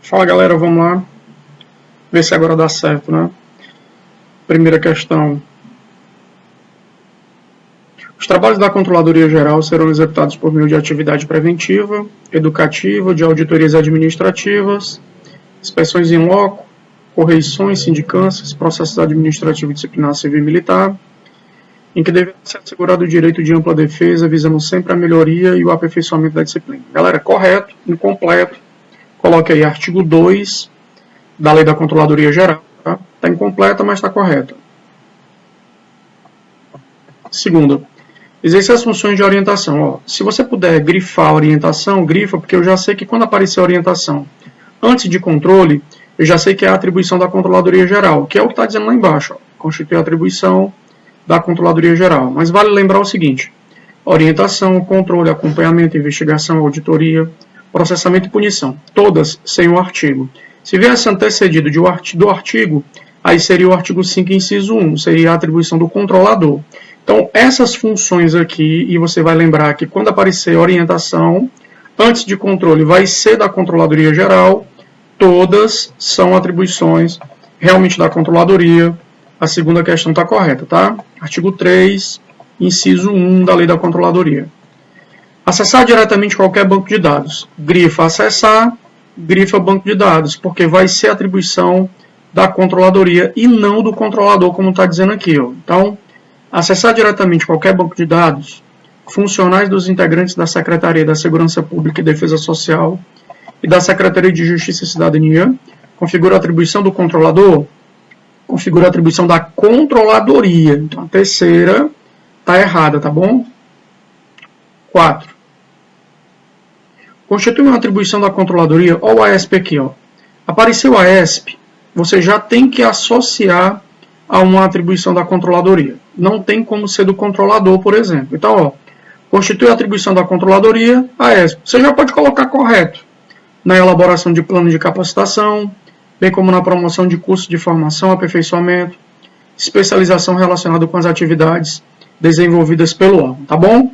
Fala galera, vamos lá ver se agora dá certo, né? Primeira questão. Os trabalhos da Controladoria Geral serão executados por meio de atividade preventiva, educativa, de auditorias administrativas, inspeções em loco, correições, sindicâncias, processos administrativos, disciplinar, civil e militar, em que deverá ser assegurado o direito de ampla defesa, visando sempre a melhoria e o aperfeiçoamento da disciplina. Galera, correto, incompleto, coloque aí artigo 2 da Lei da Controladoria Geral. Está incompleta, mas está correta. Segunda, exercer as funções de orientação. Ó, se você puder grifar a orientação, grifa, porque eu já sei que quando aparecer a orientação antes de controle, eu já sei que é a atribuição da Controladoria Geral, que é o que está dizendo lá embaixo. Ó, constitui a atribuição da Controladoria Geral. Mas vale lembrar o seguinte: orientação, controle, acompanhamento, investigação, auditoria, processamento e punição. Todas sem o artigo. Se viesse antecedido do artigo, aí seria o artigo 5, inciso 1, seria a atribuição do controlador. Então, essas funções aqui, e você vai lembrar que quando aparecer orientação, antes de controle, vai ser da Controladoria Geral, todas são atribuições realmente da Controladoria. A segunda questão está correta, tá? Artigo 3, inciso 1 da Lei da Controladoria. Acessar diretamente qualquer banco de dados. Grifa acessar, grifa banco de dados, porque vai ser atribuição da Controladoria e não do controlador, como está dizendo aqui. Ó. Então, acessar diretamente qualquer banco de dados, funcionais dos integrantes da Secretaria da Segurança Pública e Defesa Social e da Secretaria de Justiça e Cidadania, configura a atribuição do controlador, configura a atribuição da Controladoria. Então, a terceira está errada, tá bom? 4. Constitui uma atribuição da Controladoria, ou o AESP aqui, ó. Apareceu o AESP, você já tem que associar a uma atribuição da Controladoria. Não tem como ser do controlador, por exemplo. Então, ó, constitui a atribuição da Controladoria, AESP. Você já pode colocar correto na elaboração de plano de capacitação, bem como na promoção de cursos de formação, aperfeiçoamento, especialização relacionada com as atividades desenvolvidas pelo órgão, tá bom?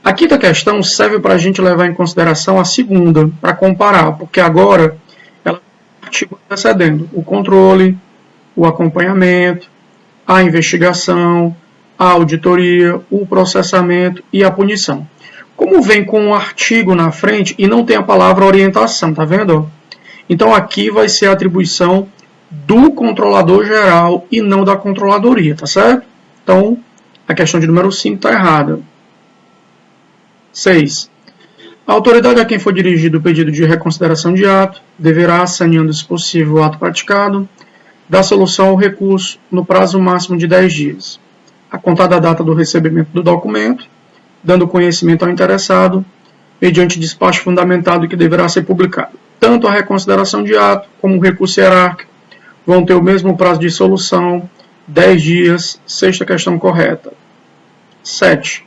A quinta questão serve para a gente levar em consideração a segunda, para comparar, porque agora ela tem o artigo antecedendo o controle, o acompanhamento, a investigação, a auditoria, o processamento e a punição. Como vem com um artigo na frente e não tem a palavra orientação, tá vendo? Então aqui vai ser a atribuição do controlador geral e não da controladoria, tá certo? Então a questão de número 5 está errada. 6. A autoridade a quem for dirigido o pedido de reconsideração de ato deverá, saneando se possível o ato praticado, dar solução ao recurso no prazo máximo de 10 dias, a contar da data do recebimento do documento, dando conhecimento ao interessado, mediante despacho fundamentado que deverá ser publicado. Tanto a reconsideração de ato como o recurso hierárquico vão ter o mesmo prazo de solução, 10 dias, sexta questão correta. 7.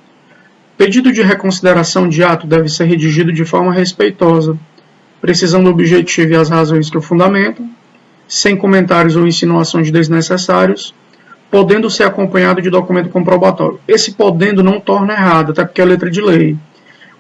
Pedido de reconsideração de ato deve ser redigido de forma respeitosa, precisando o objetivo e as razões que o fundamentam, sem comentários ou insinuações desnecessários, podendo ser acompanhado de documento comprobatório. Esse podendo não torna errado, até porque é letra de lei.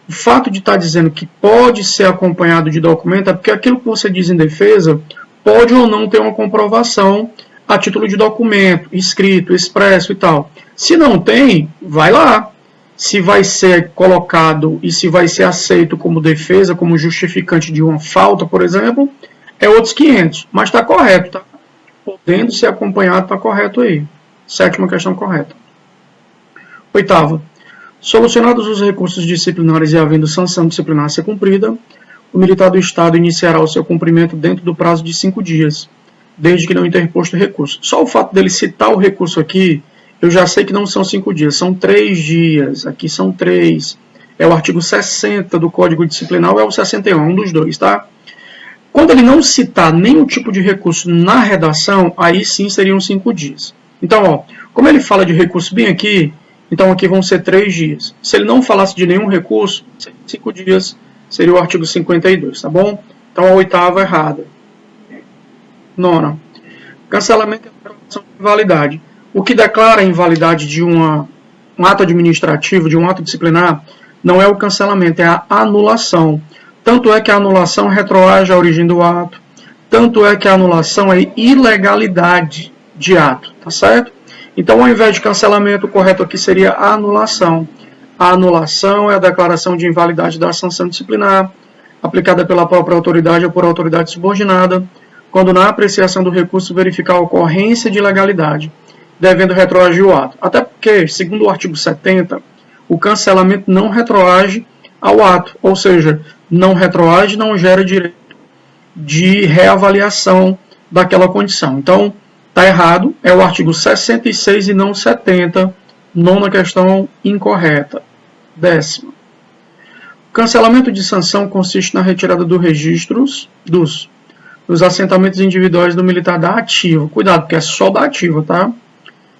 O fato de estar dizendo que pode ser acompanhado de documento é porque aquilo que você diz em defesa pode ou não ter uma comprovação a título de documento, escrito, expresso e tal. Se não tem, vai lá. Se vai ser colocado e se vai ser aceito como defesa, como justificante de uma falta, por exemplo, é outros 500. Mas está correto, tá? Podendo ser acompanhado, está correto aí. Sétima questão correta. 8ª. Solucionados os recursos disciplinares e havendo sanção disciplinar a ser cumprida, o militar do Estado iniciará o seu cumprimento dentro do prazo de 5 dias, desde que não interposto recurso. Só o fato dele citar o recurso aqui, eu já sei que não são 5 dias, são 3 dias. Aqui são 3. É o artigo 60 do Código Disciplinar ou é o 61, um dos dois, tá? Quando ele não citar nenhum tipo de recurso na redação, aí sim seriam 5 dias. Então, ó, como ele fala de recurso bem aqui, então aqui vão ser 3 dias. Se ele não falasse de nenhum recurso, 5 dias seria o artigo 52, tá bom? Então a 8ª errada. 9ª. Cancelamento e declaração de invalidade. O que declara a invalidade de um ato administrativo, de um ato disciplinar, não é o cancelamento, é a anulação. Tanto é que a anulação retroage à origem do ato, Tanto é que a anulação é ilegalidade de ato, tá certo? Então, ao invés de cancelamento, o correto aqui seria a anulação. A anulação é a declaração de invalidade da sanção disciplinar, aplicada pela própria autoridade ou por autoridade subordinada, quando na apreciação do recurso verificar a ocorrência de ilegalidade, devendo retroagir o ato. Até porque, segundo o artigo 70, o cancelamento não retroage ao ato, ou seja, não retroage, não gera direito de reavaliação daquela condição. Então, está errado, é o artigo 66 e não 70, nona questão incorreta. 10ª. O cancelamento de sanção consiste na retirada dos registros dos assentamentos individuais do militar da ativa. Cuidado, porque é só da ativa, tá?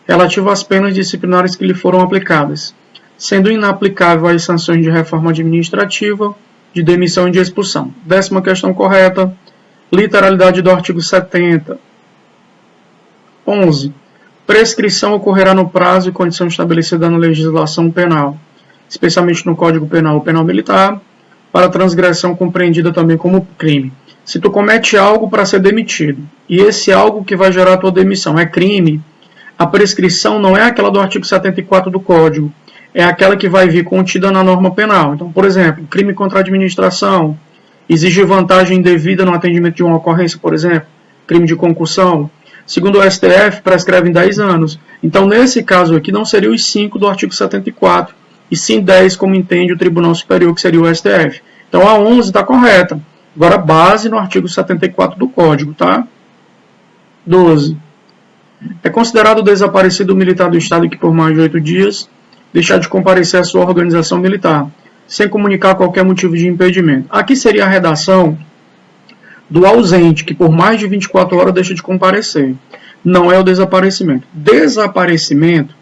Relativo às penas disciplinares que lhe foram aplicadas, sendo inaplicável as sanções de reforma administrativa, de demissão e de expulsão. 10ª questão correta, literalidade do artigo 70. 11. Prescrição ocorrerá no prazo e condição estabelecida na legislação penal, especialmente no Código Penal ou Penal Militar, para transgressão compreendida também como crime. Se tu comete algo para ser demitido, e esse algo que vai gerar a tua demissão é crime, a prescrição não é aquela do artigo 74 do Código, é aquela que vai vir contida na norma penal. Então, por exemplo, crime contra a administração, exigir vantagem indevida no atendimento de uma ocorrência, por exemplo, crime de concussão, segundo o STF, prescreve em 10 anos. Então, nesse caso aqui, não seria os 5 do artigo 74, e sim 10, como entende o Tribunal Superior, que seria o STF. Então, a 11 está correta. Agora, base no artigo 74 do Código, tá? 12. É considerado desaparecido o militar do Estado que, por mais de 8 dias, deixar de comparecer à sua organização militar, sem comunicar qualquer motivo de impedimento. Aqui seria a redação do ausente, que por mais de 24 horas deixa de comparecer. Não é o desaparecimento. Desaparecimento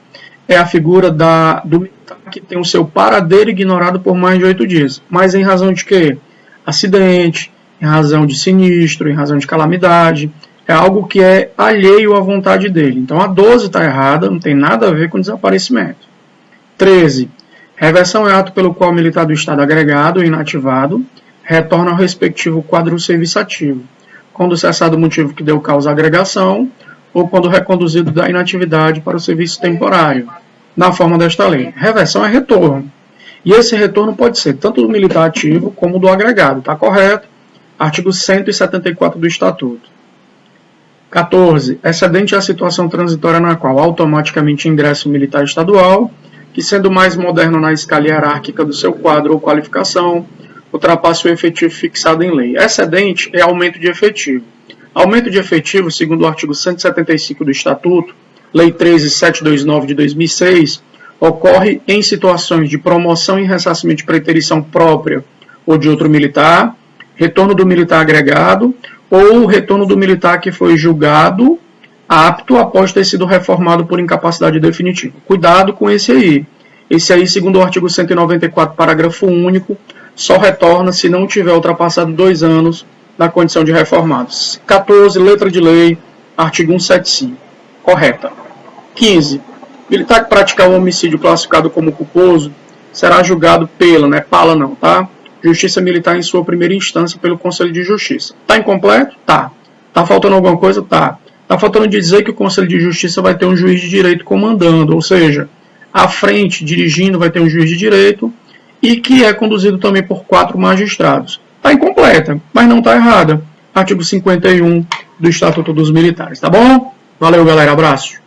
é a figura do militar que tem o seu paradeiro ignorado por mais de 8 dias. Mas em razão de quê? Acidente, em razão de sinistro, em razão de calamidade. É algo que é alheio à vontade dele. Então a 12 está errada, não tem nada a ver com desaparecimento. 13. Reversão é ato pelo qual o militar do Estado agregado ou inativado retorna ao respectivo quadro serviçativo, quando cessado o motivo que deu causa à agregação ou quando reconduzido da inatividade para o serviço temporário, na forma desta lei. Reversão é retorno. E esse retorno pode ser tanto do militar ativo como do agregado. Está correto? Artigo 174 do Estatuto. 14. Excedente é a situação transitória na qual automaticamente ingressa o militar estadual, que sendo mais moderno na escala hierárquica do seu quadro ou qualificação, ultrapassa o efetivo fixado em lei. Excedente é aumento de efetivo. Aumento de efetivo, segundo o artigo 175 do Estatuto, Lei 13729 de 2006, ocorre em situações de promoção e ressarcimento de preterição própria ou de outro militar, retorno do militar agregado ou retorno do militar que foi julgado apto após ter sido reformado por incapacidade definitiva. Cuidado com esse aí. Esse aí, segundo o artigo 194, parágrafo único, só retorna se não tiver ultrapassado 2 anos na condição de reformado. 14, letra de lei, artigo 175. Correta. 15. Militar que praticar um homicídio classificado como culposo será julgado pala não, tá? Justiça Militar em sua primeira instância pelo Conselho de Justiça. Tá incompleto? Tá. Tá faltando alguma coisa? Tá. Tá faltando dizer que o Conselho de Justiça vai ter um juiz de direito comandando, ou seja, à frente, dirigindo, vai ter um juiz de direito e que é conduzido também por 4 magistrados. Tá incompleta, mas não tá errada. Artigo 51 do Estatuto dos Militares, tá bom? Valeu, galera. Abraço.